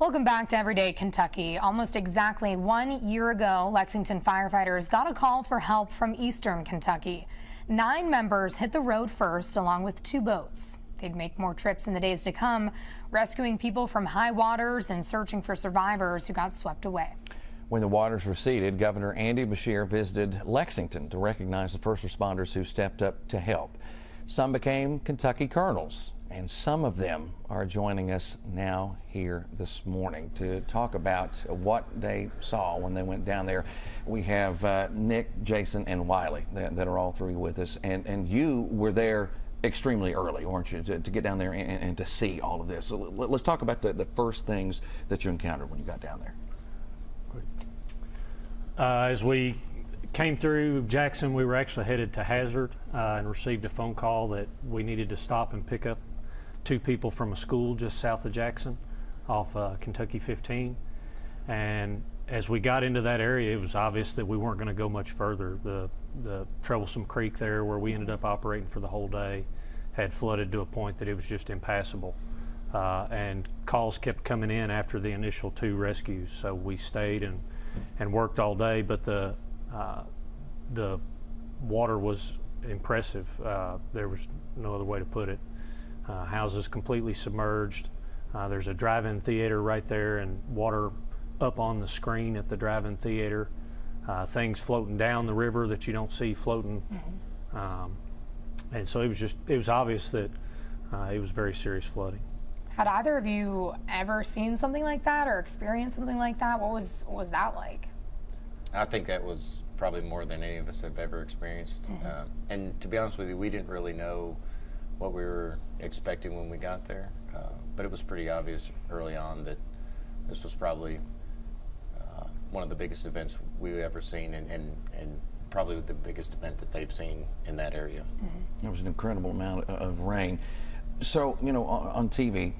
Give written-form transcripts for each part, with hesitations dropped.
Welcome back to Everyday Kentucky. Almost exactly 1 year ago, Lexington firefighters got a call for help from eastern Kentucky. 9 members hit the road first, along with 2 boats. They'd make more trips in the days to come, rescuing people from high waters and searching for survivors who got swept away. When the waters receded, Governor Andy Beshear visited Lexington to recognize the first responders who stepped up to help. Some became Kentucky colonels, and some of them are joining us now here this morning to talk about what they saw when they went down there. We have Nick, Jason, and Wiley that are all 3 with us, and you were there extremely early, weren't you, to get down there and to see all of this. So let's talk about the first things that you encountered when you got down there. As we came through Jackson, we were actually headed to Hazard and received a phone call that we needed to stop and pick up 2 people from a school just south of Jackson off Kentucky 15. And as we got into that area, it was obvious that we weren't going to go much further. The Troublesome Creek there, where we ended up operating for the whole day, had flooded to a point that it was just impassable. And calls kept coming in after the initial 2 rescues, so we stayed and worked all day. But the water was impressive. There was no other way to put it. Houses completely submerged. There's a drive-in theater right there, and water up on the screen at the drive-in theater. Things floating down the river that you don't see floating. And so it was obvious that it was very serious flooding. Had either of you ever seen something like that or experienced something like that? What was that like? I think that was probably more than any of us have ever experienced. And to be honest with you, we didn't really know what we were expecting when we got there. But it was pretty obvious early on that this was probably one of the biggest events we've ever seen, and probably the biggest event that they've seen in that area. There was an incredible amount of rain. So, you know, on TV,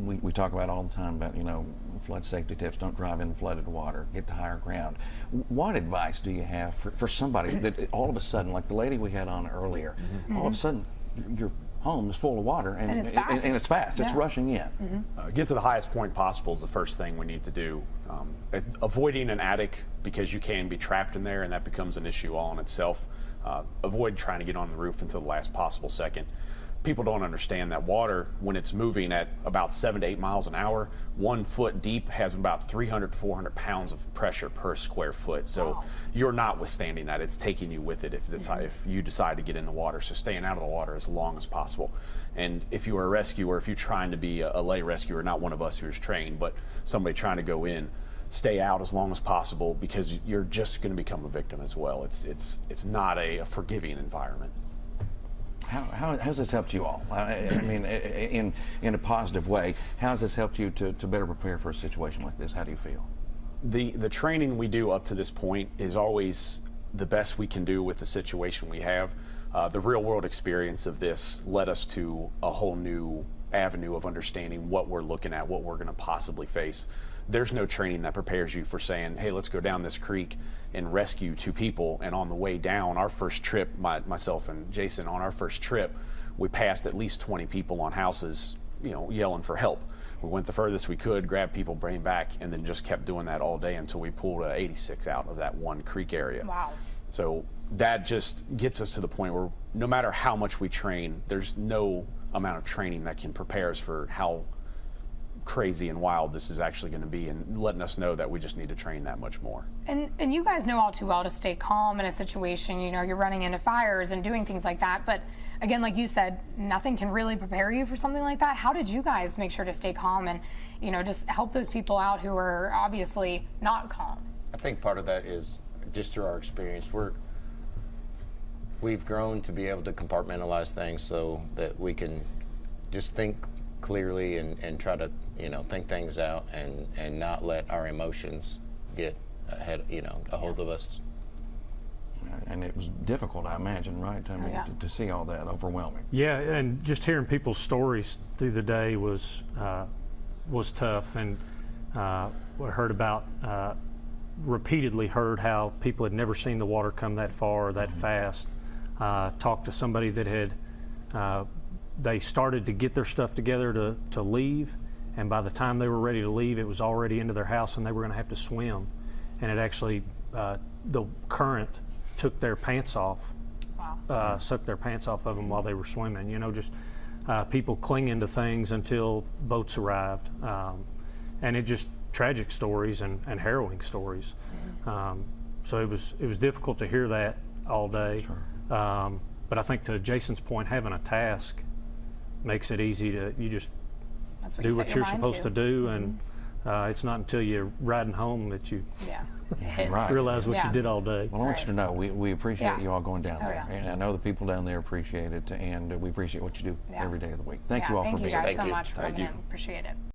we talk about all the time about, you know, flood safety tips: don't drive in flooded water, get to higher ground. What advice do you have for somebody that all of a sudden, like the lady we had on earlier, all of a sudden your home is full of water and it's fast, Yeah. It's rushing in? Get to the highest point possible is the first thing we need to do. Avoiding an attic, because you can be trapped in there and that becomes an issue all in itself. Avoid trying to get on the roof until the last possible second. People don't understand that water, when it's moving at about 7 to 8 miles an hour, 1 foot deep has about 300 to 400 pounds of pressure per square foot. So you're not withstanding that. It's taking you with it if you decide to get in the water. So staying out of the water as long as possible. And if you are a rescuer, if you're trying to be a lay rescuer, not one of us who's trained, but somebody trying to go in, stay out as long as possible, because you're just going to become a victim as well. It's not a forgiving environment. How has this helped you all? I mean, in a positive way, how has this helped you to better prepare for a situation like this? How do you feel? The training we do up to this point is always the best we can do with the situation we have. The real world experience of this led us to a whole new avenue of understanding what we're looking at, what we're going to possibly face. There's no training that prepares you for saying, hey, let's go down this creek and rescue 2 people. And on the way down, our first trip, myself and Jason, on our first trip, we passed at least 20 people on houses, you know, yelling for help. We went the furthest we could, grabbed people, bring them back, and then just kept doing that all day until we pulled 86 out of that one creek area. Wow. So that just gets us to the point where no matter how much we train, there's no amount of training that can prepare us for how crazy and wild this is actually going to be, and letting us know that we just need to train that much more. And you guys know all too well to stay calm in a situation. You know, you're running into fires and doing things like that. But again, like you said, nothing can really prepare you for something like that. How did you guys make sure to stay calm and, you know, just help those people out who are obviously not calm? I think part of that is just through our experience. We've grown to be able to compartmentalize things so that we can just think clearly and try to, you know, think things out and not let our emotions get ahead, you know, a hold of us. And it was difficult, I imagine, right? I mean, to see all that, overwhelming. Yeah, and just hearing people's stories through the day was tough. And we heard about, repeatedly heard how people had never seen the water come that far or that fast. Talked to somebody that had they started to get their stuff together to leave, and by the time they were ready to leave, it was already into their house, and they were going to have to swim. And it actually, the current took their pants off, sucked their pants off of them while they were swimming. You know, just people clinging to things until boats arrived, and it just tragic stories and harrowing stories. So it was difficult to hear that all day. Sure. But I think to Jason's point, having a task makes it easy to just That's do you what set you're your mind supposed to do, and it's not until you're riding home that you Yeah. Right. realize what Yeah. you did all day. Well, I want you to know we appreciate Yeah. you all going down Oh, there, yeah. and I know the people down there appreciate it, and we appreciate what you do Yeah. every day of the week. Thank Yeah, you all for thank you being here. guys Thank so you. much for Thank coming you. in. Appreciate it.